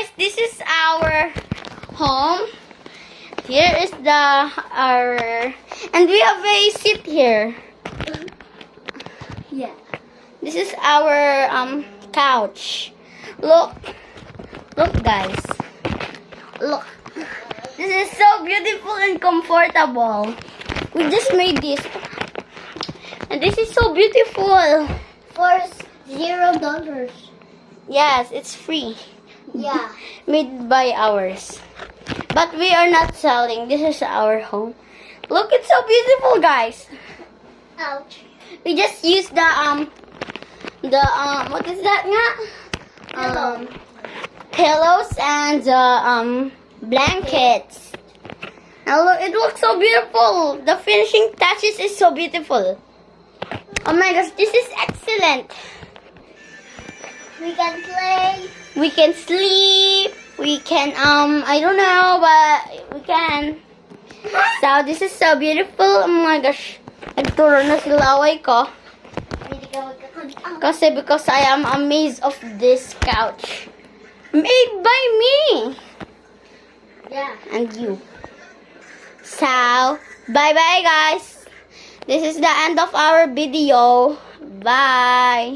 guys, this is our home. Here is and we have a seat here. Yeah. This is our couch. Look guys. Look. This is so beautiful and comfortable. We just made this. And this is so beautiful. For $0. Yes, it's free. Yeah. Made by ours. But we are not selling. This is our home. Look, it's so beautiful, guys. Ouch. We just use the what is that nga? Pillow. Pillows and blankets. Now look, it looks so beautiful. The finishing touches is so beautiful. Oh my gosh, this is excellent. We can play. We can sleep. We can I don't know, but we can. So this is so beautiful. Oh my gosh. Nagturo na si laway ko. Hindi ka magkakabit. Because I am amazed of this couch. Made by me. Yeah. And you. So, bye-bye guys. This is the end of our video. Bye.